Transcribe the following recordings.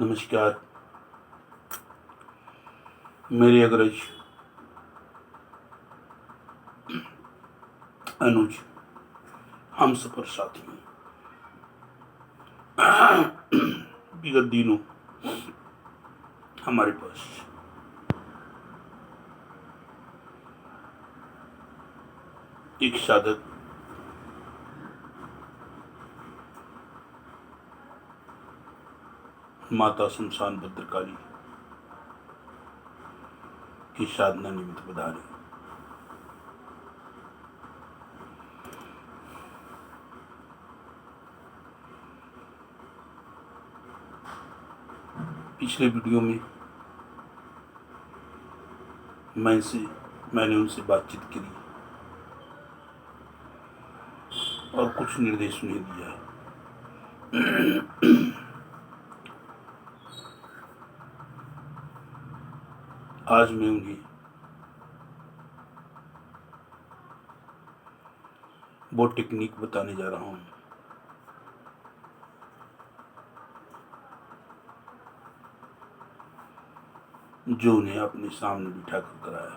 नमस्कार। मेरे अग्रज अनुज हम सफर साथियों, विगत दिनों हमारे पास एक साधक माता शमशान भद्रकाली की साधना निमित्त पधारे। पिछले वीडियो में मैंने उनसे बातचीत करी और कुछ निर्देश उन्हें दिया। आज मैं उन्हें वो टेक्निक बताने जा रहा हूँ जो उन्हें अपने सामने बिठा कर कराया।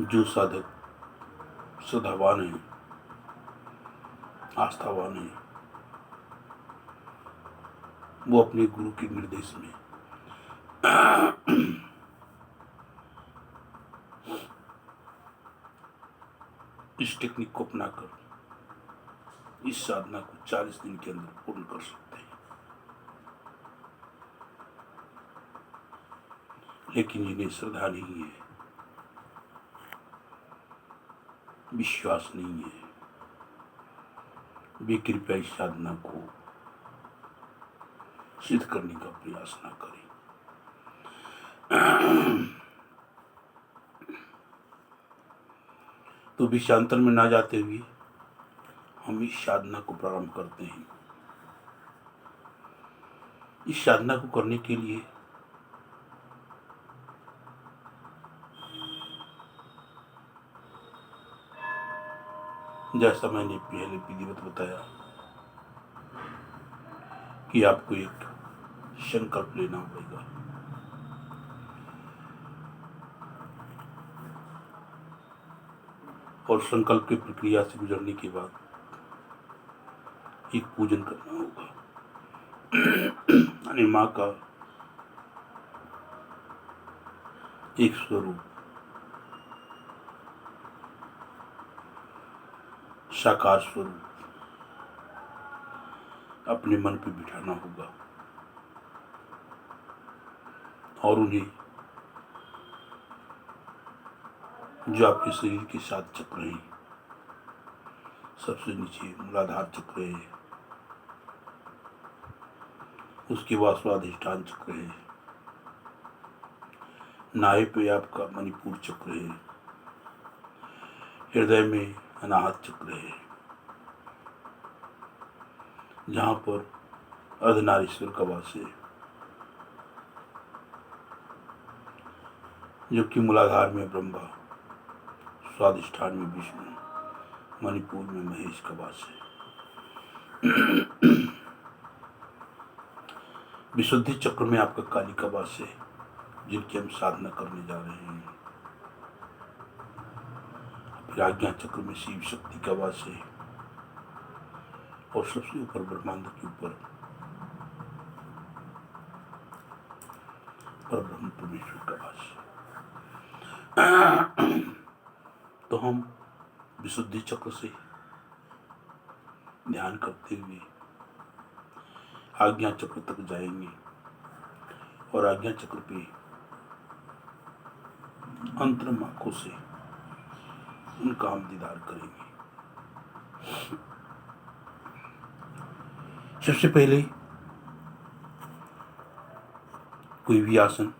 जो साधक सदावान है, आस्थावान है, वो अपने गुरु के निर्देश में इस टेक्निक को अपनाकर इस साधना को 40 दिन के अंदर पूर्ण कर सकते हैं। लेकिन जिन्हें श्रद्धा नहीं है, विश्वास नहीं है, वे कृपया इस साधना को सिद्ध करने का प्रयास न करें। तो विषयांतर में ना जाते हुए हम इस साधना को प्रारंभ करते हैं। इस साधना को करने के लिए जैसा मैंने पहले विधिवत बताया कि आपको एक संकल्प लेना पड़ेगा। और संकल्प की प्रक्रिया से गुजरने के बाद एक पूजन करना होगा। यानी माँ का एक स्वरूप, साकार स्वरूप अपने मन पे बिठाना होगा और उन्हें जो आपके शरीर के 7 चक्र हैं, सबसे नीचे मूलाधार चक्र है, उसके बाद स्वाधिष्ठान चक्र है, नाभि पे आपका मणिपुर चक्र है, हृदय में अनाहत चक्र है, जहाँ पर अर्धनारीश्वर का वास है, जबकि मूलाधार में ब्रह्मा, स्वाधिष्ठान में विष्णु, मणिपुर में महेश का वास है। विशुद्धि चक्र में आपका काली का वास है, जिनकी हम साधना करने जा रहे हैं। फिर आज्ञा चक्र में शिव शक्ति का वास है और सबसे ऊपर ब्रह्मांड के ऊपर परब्रह्म परमेश्वर का वास है। तो हम विशुद्धि चक्र से ध्यान करते हुए आज्ञा चक्र तक जाएंगे और आज्ञा चक्र पे अंतरम आंखों से उनका हम दीदार करेंगे। सबसे पहले कोई भी आसन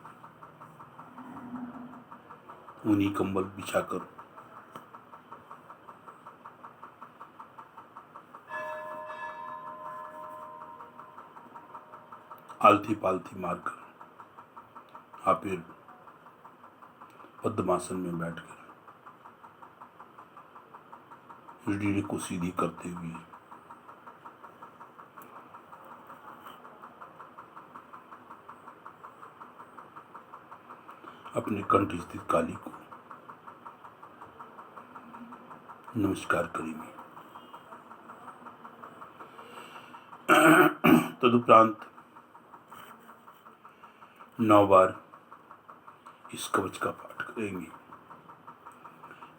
ऊनी कंबल बिछाकर आलती पालती मारकर आप पद्मासन में बैठकर रीढ़ को सीधी करते हुए अपने कंठ स्थित काली को नमस्कार करेंगे। तदुपरांत 9 बार इस कवच का पाठ करेंगे,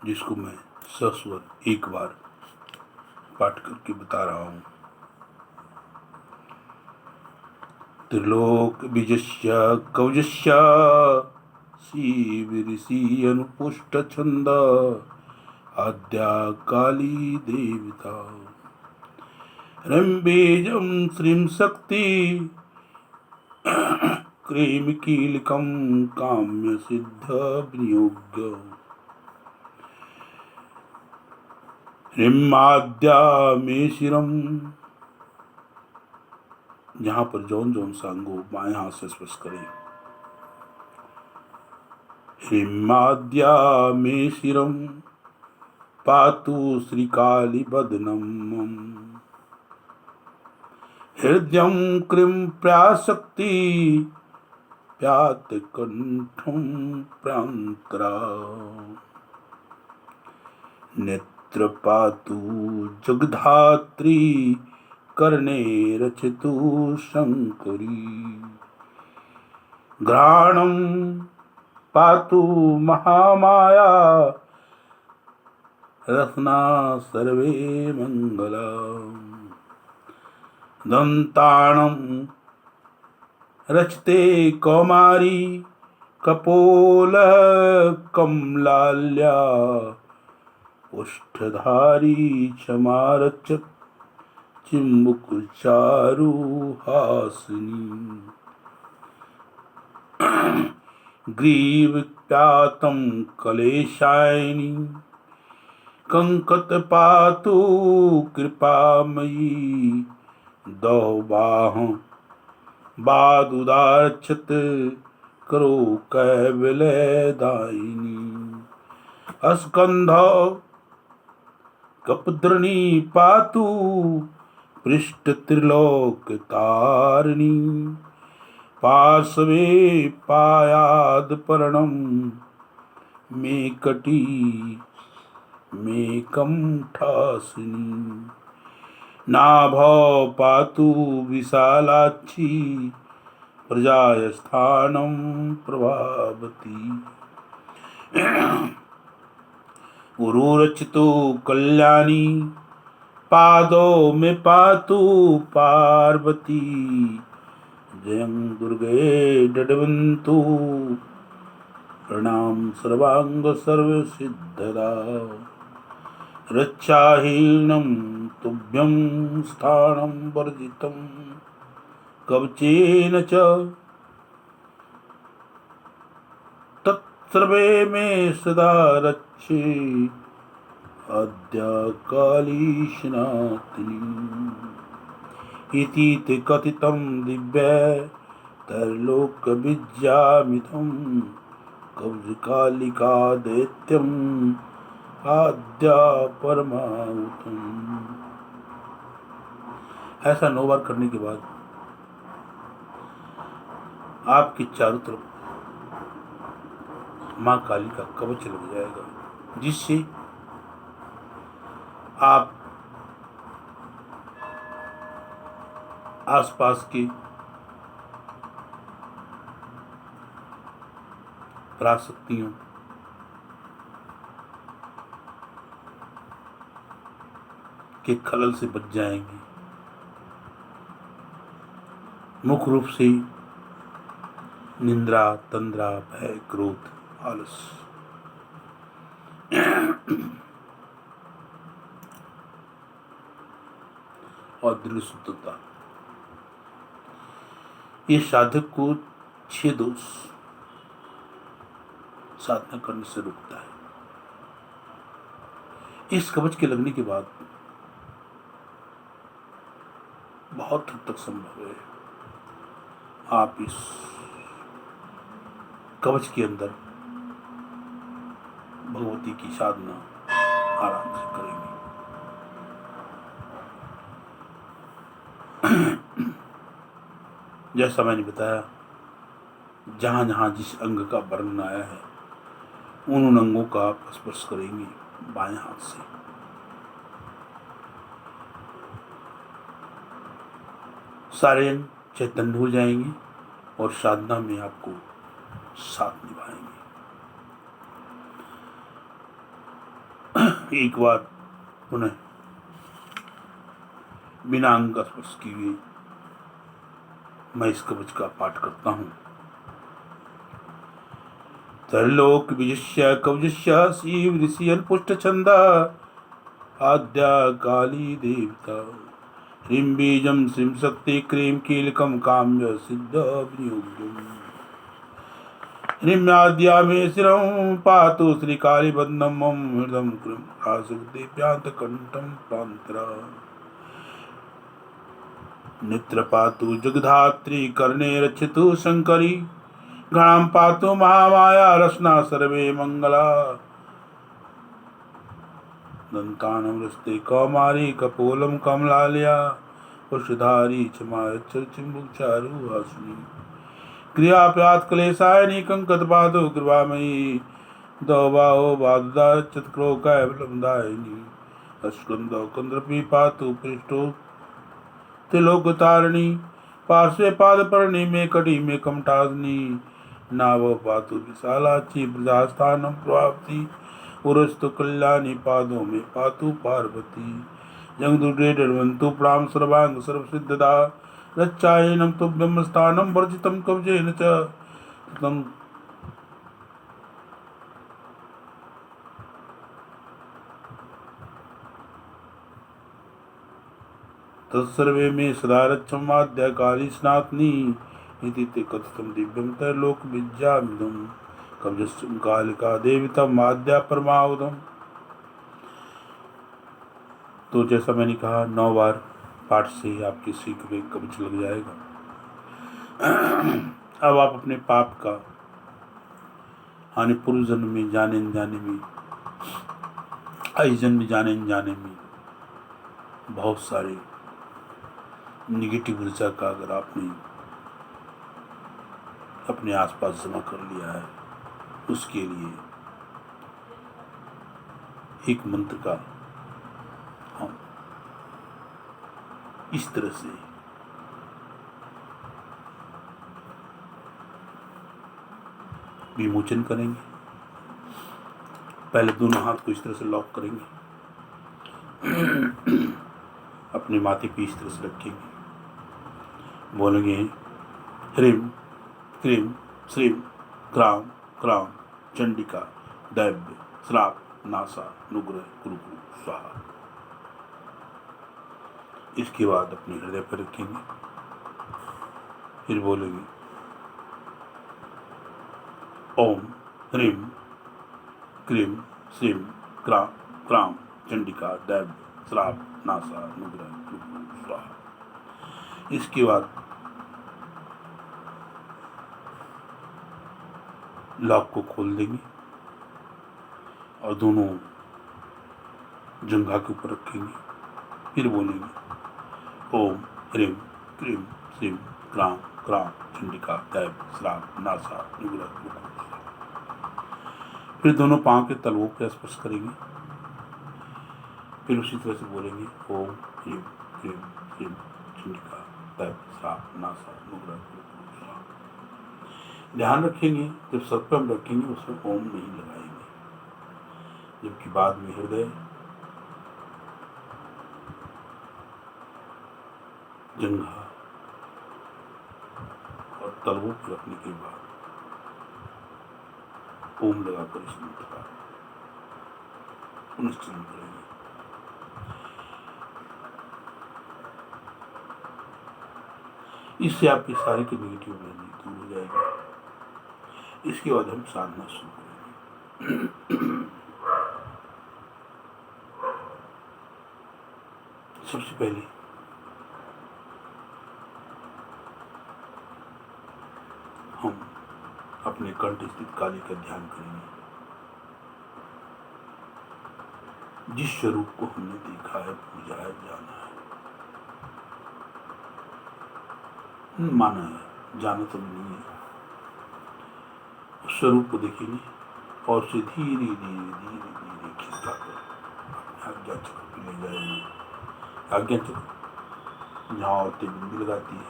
जिसको मैं सस्वर एक बार पाठ करके बता रहा हूं। त्रिलोक बीजस्य कवचस्य शिवऋषि अनुपुष्ट छंद आद्या काली देवता रंबीजं श्रीं शक्ति क्रीम कीलकं काम्य सिद्ध विनियोग्य ह्रीमाद्या में शिरम, जहां पर जौन जौन सांगो बाएं हाथ से स्पर्श करें। ह्रीमाद्या में शिरम पातु श्रीकाली बदनम हृदयं क्रीं प्राशक्ति प्यात कंठम प्रांतरा नेत्र पातु जगधात्री कर्णे रचितु शंकरी घ्राणं पातु महामाया रत्ना सर्वे मंगला दंताणं रचते कौमारी कपोल कमलाल्या उष्ठधारी क्षमारचक चिम्बुक चारु हासिनी ग्रीव प्यातं कलेशायिनी कंकत पातु कृपामयी दौबाह बादुदारक्षत करो कैवल्यदायिनी अस्कंध कपद्रणी पातु पृष्ठ त्रिलोक तारिणी पार्श्वे पायाद पर्णम मेकटी मेकम ठासिनी नाभौ पातु विशालाक्षी प्रजाय स्थानं प्रभावती उरुरचितो कल्याणी पादों में पातु पार्वती जयं दुर्गे डडवन्तु प्रणाम सर्वांग सर्व सिद्धदा रक्षाहीनं तुभ्यं स्थानं वर्जितं कवचेन च तत्सर्वे मे सदा रक्षे अद्या काली सनातनी इति ते कथितं दिव्य त्रैलोक्यविद्यामितं कवचकालिका दैत्यम् आद्या परमाहुतम। ऐसा 9 बार करने के बाद आपके चारों तरफ मां काली का कवच लग जाएगा, जिससे आप आसपास के पराशक्तियों के खलल से बच जाएंगे। मुख्य रूप से निंद्रा, तंद्रा, भय, क्रोध, आलस और दृढ़ शुद्धता, ये साधक को 6 दोष साधना करने से रोकता है। इस कवच के लगने के बाद बहुत हद तक संभव है आप इस कवच के अंदर भगवती की साधना आराम से करेंगे। जैसा मैंने बताया, जहाँ जहाँ जिस अंग का वर्णन आया है उन अंगों का आप स्पर्श करेंगे बाएं हाथ से। सारे अंग चैतन्य हो जाएंगे और साधना में आपको साथ निभाएंगे। एक बार पुनः बिना अंग का स्पर्श किए मैं इस कवच का पाठ करता हूँ। त्रैलोक विजस्य कवचस्य शिव ऋषि पुष्ट छंदा आद्या काली देवता ह्रीं बीजं श्रीं शक्ति क्रीं कीलकं काम्य सिद्ध विनियोगम् ह्रीं आद्या मे शिरं पातु श्रीकालीबद्धं मम हृदं कृं आसुदेव्यान्तकण्ठं प्रान्तरा नेत्र पातु जगधात्री कर्णे रक्षतु शंकरी गणां पातु महामाया रचना सर्वे मंगला दंतानं हस्ते कौमारी कपोलं कमलालया पुष्पधारी चमारचर्चिम्बुकचारु हासिनी क्रियाप्यात् क्लेशायनीकं कदपादो कृपामयी दौबाहो बादुदाचत्क्रो कैवलं दायिनी अस्कन्दो कन्द्रपि पातु पृष्ठो त्रिलोकतारिणी पार्श्वे पादपर्णी में कटी में कमठाग्नि नाव पातु विशालाची प्रजास्थानं प्राप्ति पुरस्तु कल्याणी पादों में पातु पार्वती जंगदुरे डरवंतु प्राम सर्वांग सर्वसिद्धदा रच्चायनं तुभ्यं स्थानं वर्जितं कवचेन च ततं तत्सर्वे में सदा रक्षमाद्या काली स्नातनी इति ते कथितं दिव्यं त्रैलोक विद्यामिदं कवचस्यं कालिका देवितम् आद्या परमावधम्। तो जैसा मैंने कहा 9 बार पाठ से आपके सीख में कवच लग जाएगा। अब आप अपने पाप का हानि पूर्व जन्म में जाने अनजाने में इस जन्म में जाने अनजाने में बहुत सारे निगेटिव ऊर्जा का अगर आपने अपने आसपास जमा कर लिया है उसके लिए एक मंत्र का हम इस तरह से विमोचन करेंगे। पहले दोनों हाथ को इस तरह से लॉक करेंगे, अपने माथे पे इस तरह से रखेंगे, बोलेंगे ह्रीं क्रीं श्रीं क्रां क्रां चंडिका दैव्य श्राप नासा नुग्रह कुरुकु स्वाहा। इसके बाद अपने हृदय पर रखेंगे, फिर बोलेंगे ओम ह्रीं क्रीं श्रीं क्रां क्रां चंडिका दैव्य श्राप नासा नुग्रह कुरुकु स्वाहा। इसके बाद लॉक को खोल देंगे और दोनों जंघा के ऊपर रखेंगे, फिर बोलेंगे ओम ह्रीं क्रीं श्रीं क्रां क्रां चंडिका दैव्य श्राप नासा नुग्रह कुरुकु स्वाहा। फिर दोनों पांव के तलवों पर स्पर्श करेंगे, फिर उसी तरह से बोलेंगे ओम ह्रीं क्रीं श्रीं चंडिका दैव्य श्राप नासा नुग्रह कुरुकु स्वाहा। ध्यान रखेंगे जब सर पर हम रखेंगे उसमें ओम नहीं लगाएंगे, जबकि बाद में हृदय जंघा और तलवों पर रखने के बाद ओम लगाकर इस मंत्र का पुनश्चरण करेंगे। इससे आपकी सारी की नेगेटिव एनर्जी दूर हो जाएगी। इसके बाद हम साधना शुरू करेंगे। सबसे पहले हम अपने कंठ स्थित काली का ध्यान करेंगे। जिस स्वरूप को हमने देखा है, पूजा है, जाना है, माना है, जाना तो नहीं है, उस स्वरूप को देखेंगे और उसे धीरे धीरे धीरे धीरे खिसका कर अपने आज्ञा चक्र पे ले जाएंगे। आज्ञा चक्र जहाँ औरतें बिंदी लगाती है,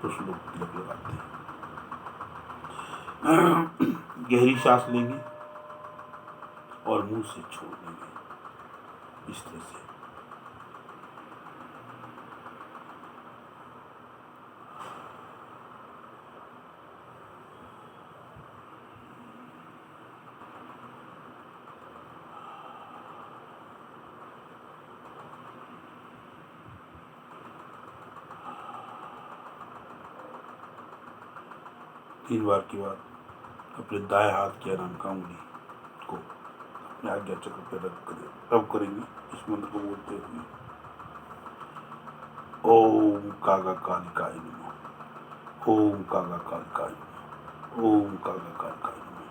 कुछ लोग तिलक लगाते हैं। गहरी सांस लेंगे और मुंह से छोड़ देंगे इस तरह से। तीन बार के बाद अपने दाएं हाथ की आराम का उंगली को अपने आज्ञा चक्र पर रब करेंगे इस मंत्र को बोलते हुए ओम कागा कालिकाय नमः, ओम कागा कालिकाय नमः, ओम कागा कालिकाय नमः।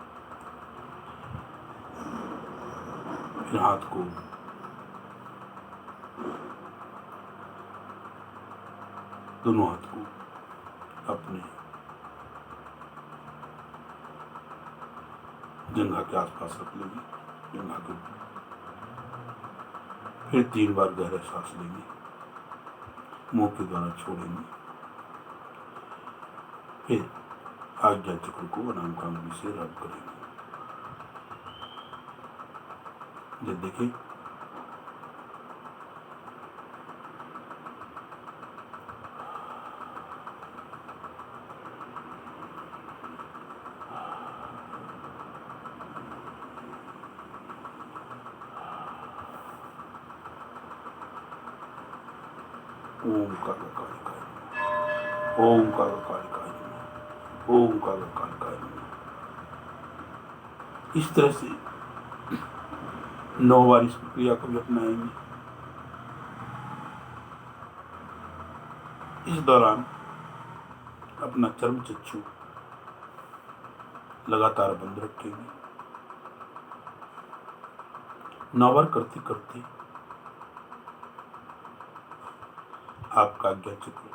फिर हाथ को दोनों हाथ को अपने जंघा के आसपास रख लेंगे, जंघा के ऊपर। फिर 3 बार गहरा सांस लेंगे, मुंह के द्वारा छोड़ेंगे। फिर आज्ञा चक्र को अनाम कांगली से रब करेंगे। जब देखें ओम कागा कालिकाय नमः, ओम कागा कालिकाय नमः, ओम कागा कालिकाय नमः। इस तरह से 9 बार इस प्रक्रिया को भी अपनाएंगे। इस दौरान अपना चर्म चक्षु लगातार बंद रखेंगे। 9 बार करते करते आपका आज्ञा चक्र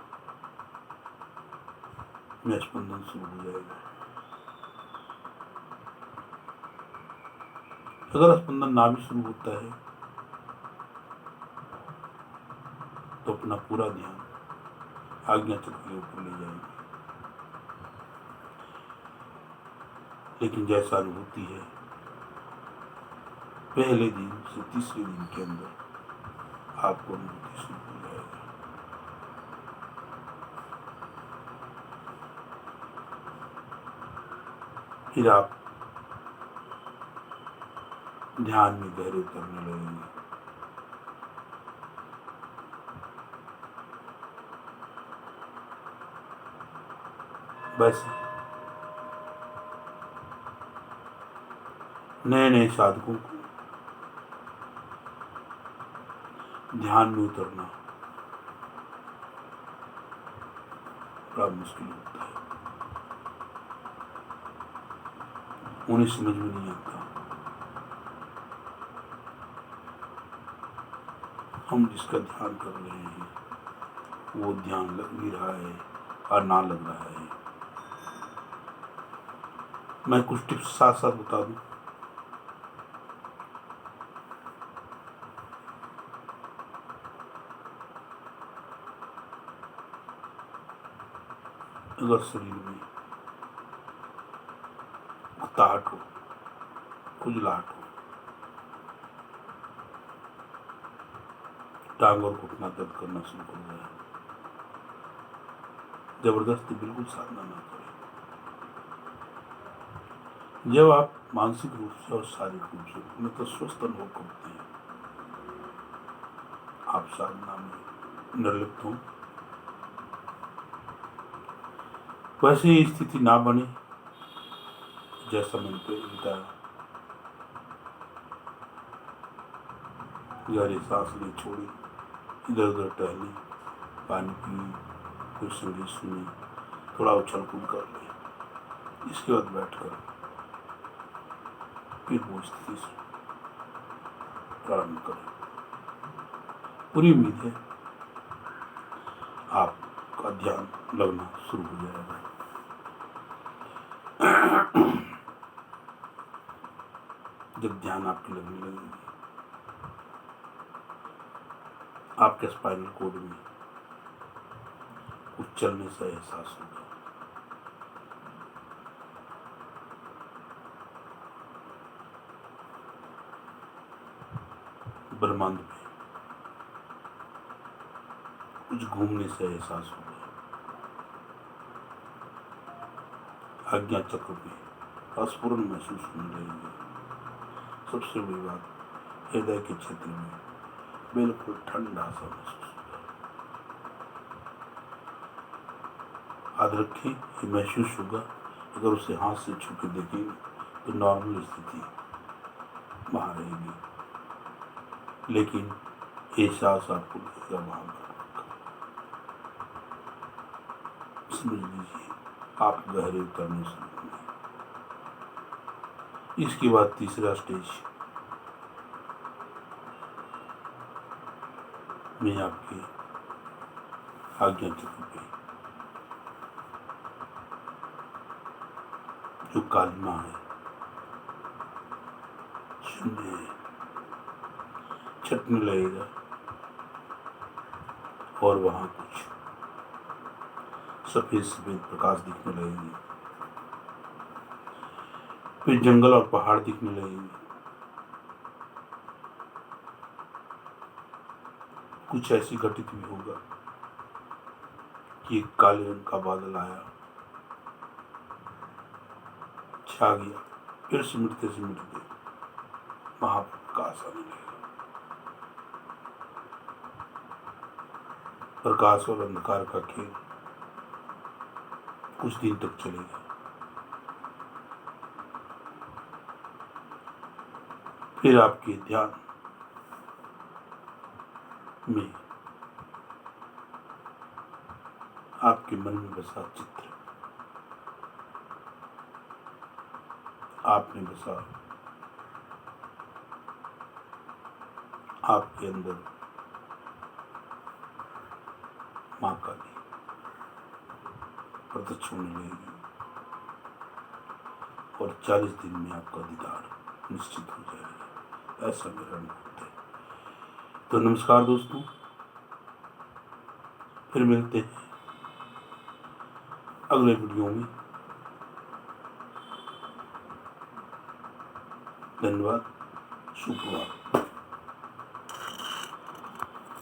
में स्पंदन शुरू हो जाएगा। अगर स्पंदन ना भी शुरू होता है तो अपना पूरा ध्यान आज्ञा चक्र के ऊपर ले जाएंगे। लेकिन जैसा अनुभूति है, पहले दिन से तीसरे दिन के अंदर आपको अनुभूति शुरू हो जाएगा। फिर आप ध्यान में गहरे उतरने लगेंगे। वैसे नए नए साधकों को ध्यान में उतरना बड़ा मुश्किल होता है, उन्हें समझ में नहीं आता। हम जिसका ध्यान कर रहे हैं वो ध्यान लग भी रहा है और ना लग रहा है। मैं कुछ टिप्स साथ साथ बता दूं। अगर शरीर में उकताहट हो, खुजलाहट हो, टांग और घुटना दर्द करना शुरू हो जाए, जबरदस्ती बिल्कुल साधना ना करें। जब आप मानसिक रूप से और शारीरिक रूप से मतलब स्वस्थ अनुभव करते हैं, आप साधना में निर्लिप्त हों, वैसे स्थिति ना बने जैसा मैंने पहले बताया। गहरी सांस ले, छोड़ी, इधर उधर टहले, पानी पिए, कुछ संगीत सुने, थोड़ा उछल कूद कर ले। इसके बाद बैठकर फिर वो स्थिति से प्रारंभ करें। पूरी उम्मीद है आपका ध्यान लगना शुरू हो जाएगा। जब ध्यान आपकी लगने लगेगी, आपके स्पाइनल कोड में कुछ चलने से एहसास होगा। ब्रह्मांड में कुछ घूमने से एहसास होगा। आज्ञा चक्र में स्फुरन महसूस होने लगेगी। सबसे बड़ी बात, हृदय के क्षेत्र में बिल्कुल ठंडा सा महसूस होगा। याद रखिए, ये महसूस होगा। अगर उसे हाथ से छू के देखेंगे तो नॉर्मल स्थिति वहाँ रहेगी, लेकिन एहसास आपको लगेगा वहाँ पर। समझ लीजिए, आप गहरे उतरने शुरू होंगे। इसके बाद तीसरा स्टेज में आपके आज्ञा चक्र पे जो कालिमा है, शून्य है, छटने लगेगा और वहाँ कुछ सफेद सफेद प्रकाश दिखने लगेगी। फिर जंगल और पहाड़ दिखने लगेंगे। कुछ ऐसी घटित भी होगा कि एक काले रंग का बादल आया, छा गया, फिर सिमटते सिमटते वहां पर प्रकाश आने लगेगा। प्रकाश और अंधकार का खेल कुछ दिन तक चलेगा। फिर आपके ध्यान में आपके मन में बसा चित्र, आपने बसा आपके अंदर माँ काली प्रत्यक्ष होने लगेगी और 40 दिन में आपका दीदार निश्चित हो जाएगा। ऐसा मेरा अनुभव है। तो नमस्कार दोस्तों, फिर मिलते हैं अगले वीडियो में। धन्यवाद। सुप्रभात।